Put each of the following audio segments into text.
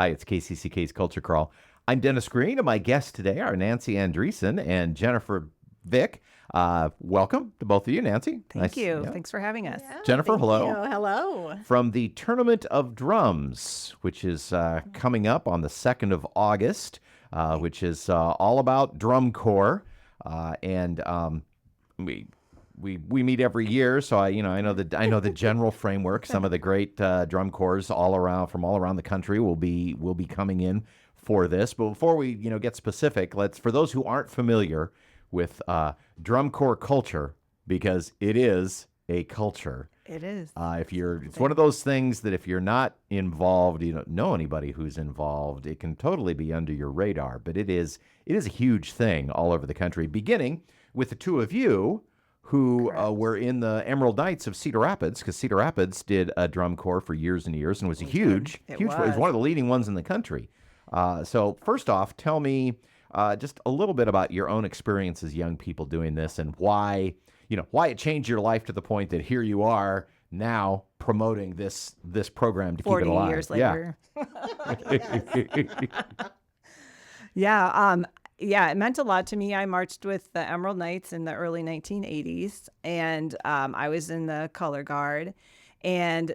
Hi, it's KCCK's Culture Crawl. I'm Dennis Green, and my guests today are Nancy Andreason and Jenifer Vick. Welcome to both of you, Nancy. Thank you. Yeah. Thanks for having us. Yeah, Jennifer, thank hello. you. Hello. From the Tournament of Drums, which is coming up on the 2nd of August, which is all about drum corps. And we meet every year, so I know the general framework. Some of the great drum corps from all around the country will be coming in for this. But before we get specific, for those who aren't familiar with drum corps culture, because it is a culture. It is. It's one of those things that if you're not involved, you don't know anybody who's involved, it can totally be under your radar. But it is a huge thing all over the country, beginning with the two of you who were in the Emerald Knights of Cedar Rapids, because Cedar Rapids did a drum corps for years and years and was It was one of the leading ones in the country. So first off, tell me just a little bit about your own experience as young people doing this and why it changed your life to the point that here you are now promoting this program to keep it alive. 40 years later. Yeah, it meant a lot to me. I marched with the Emerald Knights in the early 1980s, and I was in the color guard. And,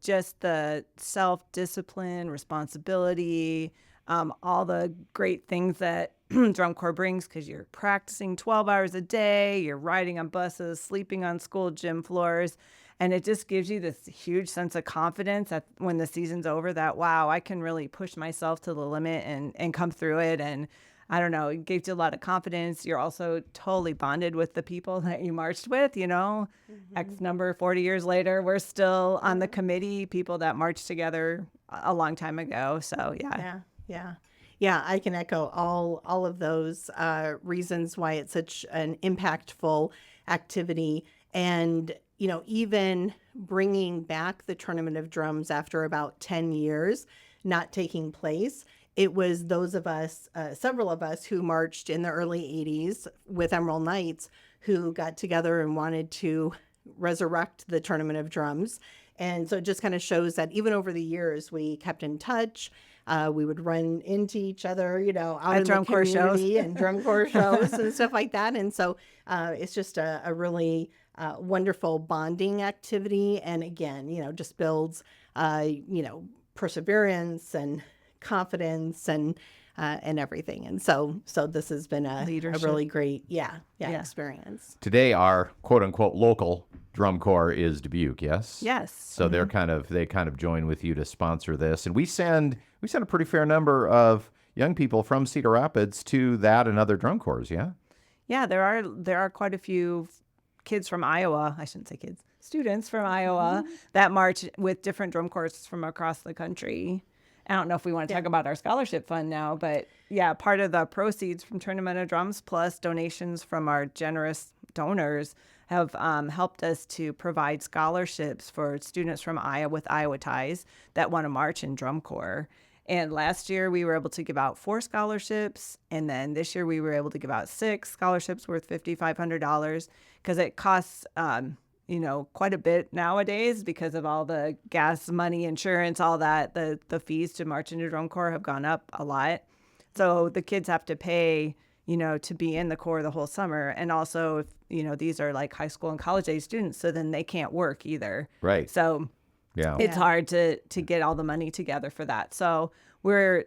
just the self-discipline, responsibility, all the great things that drum corps brings, because you're practicing 12 hours a day, you're riding on buses, sleeping on school gym floors. And it just gives you this huge sense of confidence that when the season's over, that, wow, I can really push myself to the limit and come through it. And I don't know, it gives you a lot of confidence. You're also totally bonded with the people that you marched with, X number, 40 years later, we're still on the committee, people that marched together a long time ago. So, yeah. Yeah, I can echo all of those reasons why it's such an impactful activity. And, even bringing back the Tournament of Drums after about 10 years not taking place, it was those of us, several of us who marched in the early 80s with Emerald Knights who got together and wanted to resurrect the Tournament of Drums. And so it just kind of shows that even over the years, we kept in touch. We would run into each other, out at in drum the corps community shows. and drum corps shows and stuff like that. And so it's just a really wonderful bonding activity. And again, just builds, perseverance and confidence and everything. And so this has been a really great, experience. Today, our quote unquote local drum corps is Dubuque, yes? Yes. So they kind of join with you to sponsor this. And we send a pretty fair number of young people from Cedar Rapids to that and other drum corps, yeah? Yeah, there are quite a few kids from Iowa, I shouldn't say kids, students from Iowa that march with different drum corps from across the country. I don't know if we want to talk about our scholarship fund now, but yeah, part of the proceeds from Tournament of Drums plus donations from our generous donors have helped us to provide scholarships for students from Iowa with Iowa ties that want to march in drum corps. And last year we were able to give out 4 scholarships, and then this year we were able to give out 6 scholarships worth $5,500 because it costs quite a bit nowadays because of all the gas money, insurance, all that. The fees to march into drum corps have gone up a lot. So the kids have to pay, to be in the corps the whole summer. And also, if, these are like high school and college age students, so then they can't work either. Right. So it's hard to get all the money together for that. So we're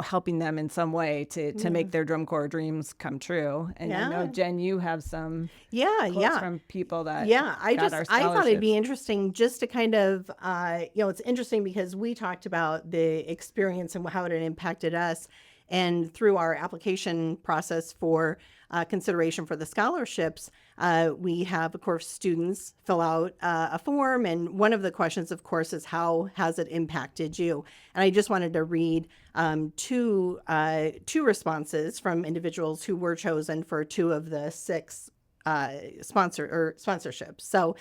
helping them in some way to make their drum corps dreams come true. And I know, Jen, you have some quotes from people that I thought it'd be interesting just to kind of it's interesting because we talked about the experience and how it had impacted us, and through our application process for consideration for the scholarships, we have, of course, students fill out a form. And one of the questions, of course, is how has it impacted you? And I just wanted to read two responses from individuals who were chosen for 2 of the 6 sponsorships. So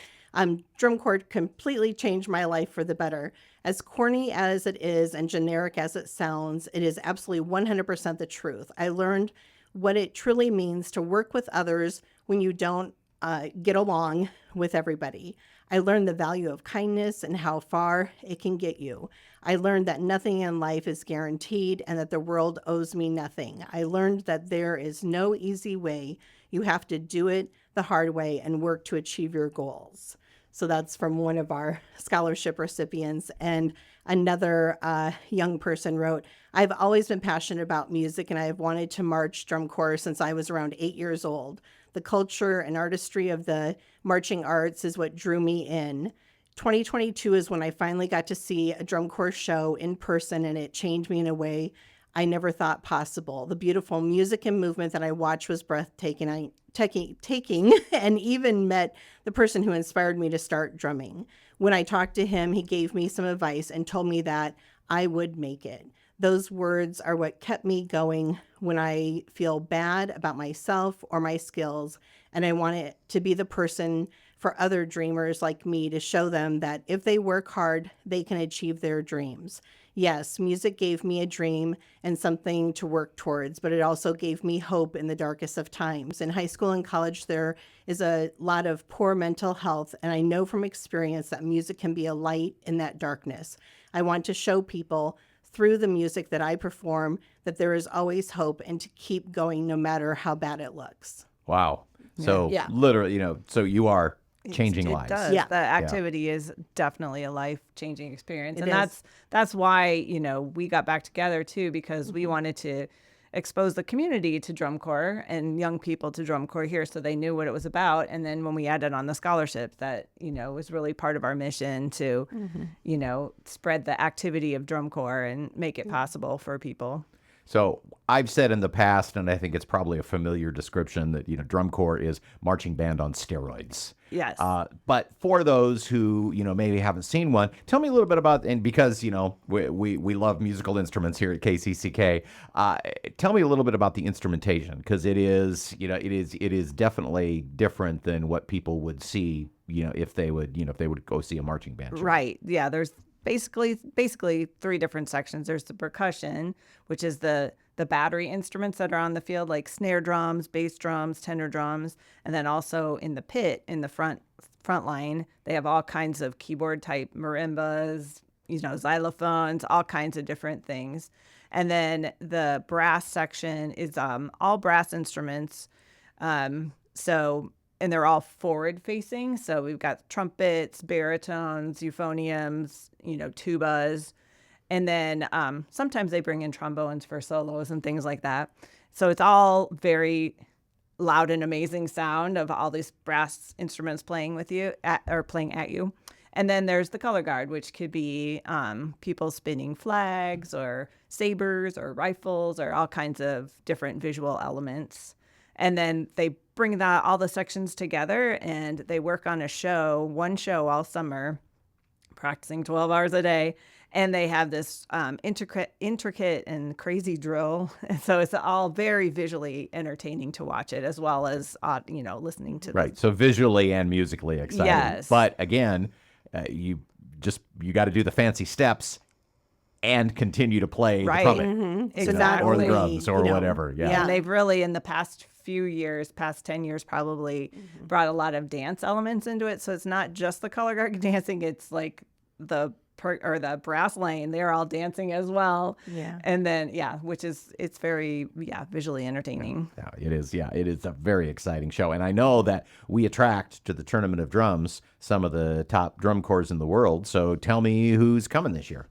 drum corps completely changed my life for the better. As corny as it is and generic as it sounds, it is absolutely 100% the truth. I learned what it truly means to work with others when you don't get along with everybody. I learned the value of kindness and how far it can get you. I learned that nothing in life is guaranteed and that the world owes me nothing. I learned that there is no easy way. You have to do it the hard way and work to achieve your goals. So that's from one of our scholarship recipients. And another young person wrote, I've always been passionate about music and I have wanted to march drum corps since I was around 8 years old. The culture and artistry of the marching arts is what drew me in. 2022 is when I finally got to see a drum corps show in person, and it changed me in a way I never thought possible. The beautiful music and movement that I watched was breathtaking, and even met the person who inspired me to start drumming. When I talked to him, he gave me some advice and told me that I would make it. Those words are what kept me going when I feel bad about myself or my skills, and I want it to be the person for other dreamers like me to show them that if they work hard, they can achieve their dreams. Yes, music gave me a dream and something to work towards, but it also gave me hope in the darkest of times. In high school and college, there is a lot of poor mental health, and I know from experience that music can be a light in that darkness. I want to show people through the music that I perform that there is always hope and to keep going no matter how bad it looks. Wow. So Yeah. literally, so you are changing It lives. does. Yeah. The activity is definitely a life-changing experience. It And is. that's why, we got back together too, because Mm-hmm. we wanted to expose the community to drum corps and young people to drum corps here so they knew what it was about. And then when we added on the scholarship, that, was really part of our mission to, spread the activity of drum corps and make it possible for people. So I've said in the past, and I think it's probably a familiar description, that drum corps is marching band on steroids. Yes. But for those who maybe haven't seen one, tell me a little bit about, and because we love musical instruments here at KCCK, tell me a little bit about the instrumentation, because it is definitely different than what people would see if they would go see a marching band show. Right. Yeah. There's basically three different sections. There's the percussion, which is the battery instruments that are on the field, like snare drums, bass drums, tenor drums, and then also in the pit in the front line, they have all kinds of keyboard type marimbas, xylophones, all kinds of different things. And then the brass section is all brass instruments. And they're all forward facing. So we've got trumpets, baritones, euphoniums, tubas. And then sometimes they bring in trombones for solos and things like that. So it's all very loud and amazing sound of all these brass instruments playing with you or playing at you. And then there's the color guard, which could be people spinning flags or sabers or rifles or all kinds of different visual elements. And then they bring all the sections together and they work on one show all summer, practicing 12 hours a day. And they have this intricate and crazy drill. And so it's all very visually entertaining to watch it, as well as, listening to Right. So visually and musically exciting. Yes. But again, you got to do the fancy steps and continue to play Right. the trumpet. Mm-hmm. Exactly. Or the drums or whatever. Yeah. And they've really, in the past few years, past 10 years probably, brought a lot of dance elements into it. So it's not just the color guard dancing, it's like the brass lane. They're all dancing as well. Yeah. And then, it's very, visually entertaining. Yeah, it is. Yeah, it is a very exciting show. And I know that we attract to the Tournament of Drums some of the top drum corps in the world. So tell me who's coming this year.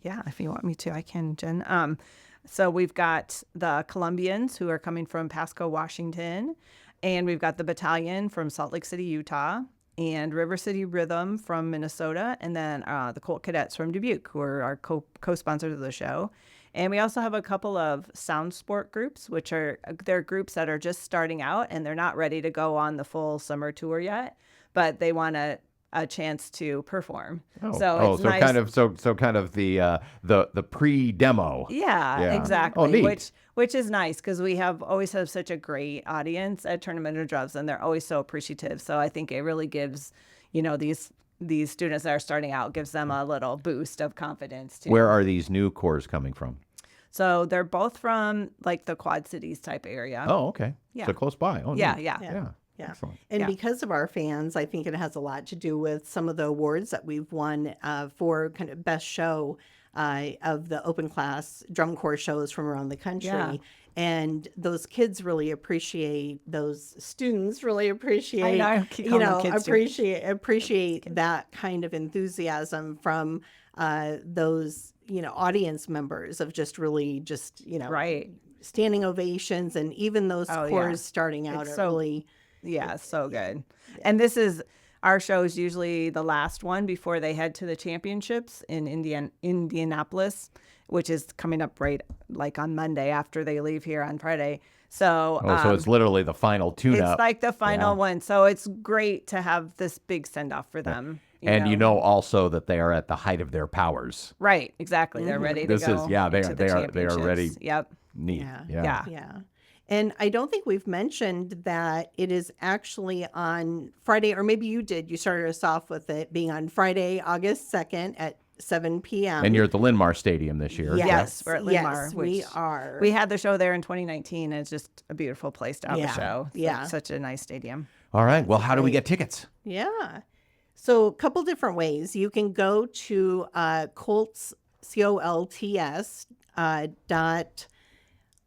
Yeah, if you want me to, I can, Jen. So we've got the Colombians who are coming from Pasco, Washington, and we've got the Battalion from Salt Lake City, Utah, and River City Rhythm from Minnesota, and then the Colt Cadets from Dubuque, who are our co-sponsors of the show. And we also have a couple of sound sport groups, which they're groups that are just starting out, and they're not ready to go on the full summer tour yet, but they want a chance to perform. So it's nice. kind of the pre-demo. Yeah, exactly. Oh, neat. Which is nice because we always have such a great audience at Tournament of Drums, and they're always so appreciative. So I think it really gives, these students that are starting out, gives them a little boost of confidence too. Where are these new corps coming from? So they're both from like the Quad Cities type area. Oh, okay. Yeah. So close by. Oh, Yeah, neat. yeah. Yeah. Yeah. Excellent. And Yeah. because of our fans, I think it has a lot to do with some of the awards that we've won for kind of best show of the open class drum corps shows from around the country. Yeah. And those kids really appreciate, those students really appreciate, I keep calling them kids, too. appreciate that kind of enthusiasm from those, audience members of just really just, Right. standing ovations, and even those Oh, corps yeah. starting out It's are so- really. Yeah, so good. And this is our show is usually the last one before they head to the championships in Indianapolis, which is coming up right like on Monday after they leave here on Friday. So, So it's literally the final tune-up. it's like the final Yeah. one. So it's great to have this big send off for them. And also that they are at the height of their powers. Right, exactly. They're ready to This go. is- yeah, they into are- the they are ready. championships. Yep. Neat. Yeah. Yeah. Yeah. And I don't think we've mentioned that it is actually on Friday, or maybe you did. You started us off with it being on Friday, August 2nd at 7 p.m. And you're at the Linn-Mar Stadium this year. Yes, we're at Linn-Mar, Yes, we which are. We had the show there in 2019. And it's just a beautiful place to have Yeah. a show. It's Yeah. like such a nice stadium. All right. Well, how do we get tickets? Yeah. So a couple different ways. You can go to Colts, COLTS, dot,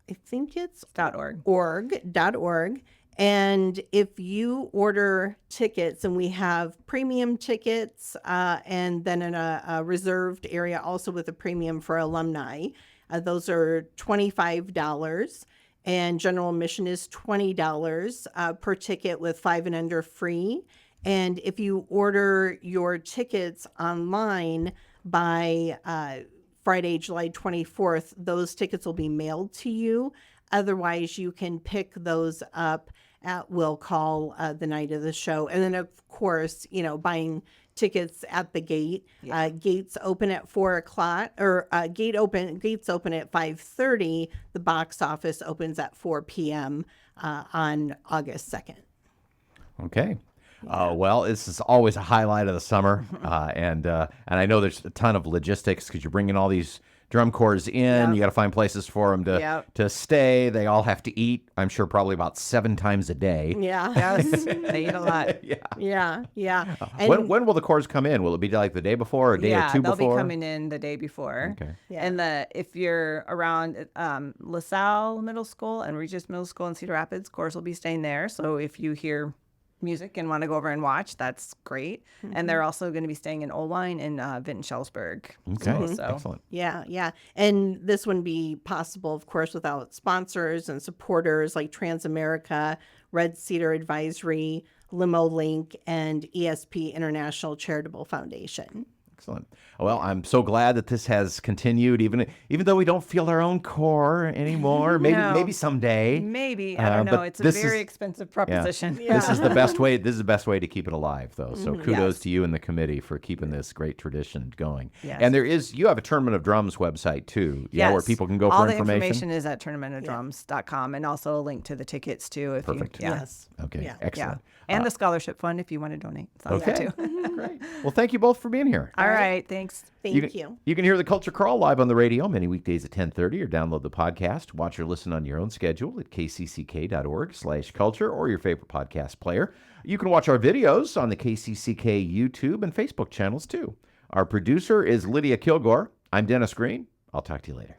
I think it's .org. org. And if you order tickets, and we have premium tickets, and then in a reserved area also with a premium for alumni, those are $25. And general admission is $20 per ticket, with 5 and under free. And if you order your tickets online by Friday, July 24th, those tickets will be mailed to you. Otherwise, you can pick those up at will call the night of the show. And then, of course, buying tickets at the gate. Gates open at 4:00, or gates open at 5:30. The box office opens at 4 p.m. On August 2nd. Okay. Well, this is always a highlight of the summer, and I know there's a ton of logistics because you're bringing all these drum corps in. Yep. You got to find places for them to stay. They all have to eat. I'm sure probably about 7 times a day. Yeah. Yes, they eat a lot. Yeah. And When will the corps come in? Will it be like the day before, or a day or two they'll before? be coming in the day before. Okay. Yeah. And if you're around LaSalle Middle School and Regis Middle School in Cedar Rapids, corps will be staying there. So if you hear music and want to go over and watch, that's great. And they're also going to be staying in Oline and Vinton-Schellsburg. Okay. So Excellent. Yeah. And this wouldn't be possible, of course, without sponsors and supporters like Transamerica, Red Cedar Advisory, Limo Link, and ESP International Charitable Foundation. Excellent. Well, I'm so glad that this has continued, even though we don't feel our own core anymore. No. Maybe someday. maybe, I don't know. but It's a this very is- expensive proposition. This is the best way. This is the best way to keep it alive, though. So kudos Yes. to you and the committee for keeping this great tradition going. Yes. And you have a Tournament of Drums website too, where Yes. people can go All for the information. information is at tournamentofdrums.com, and also a link to the tickets too. If Perfect. You, Yes. Okay, Yeah. excellent. And the scholarship fund if you want to donate. It's on there Okay, too. great. Well, thank you both for being here. All right. Thanks. Thank you. You can hear the Culture Crawl live on the radio many weekdays at 10:30, or download the podcast. Watch or listen on your own schedule at kcck.org/culture or your favorite podcast player. You can watch our videos on the KCCK YouTube and Facebook channels too. Our producer is Lydia Kilgore. I'm Dennis Green. I'll talk to you later.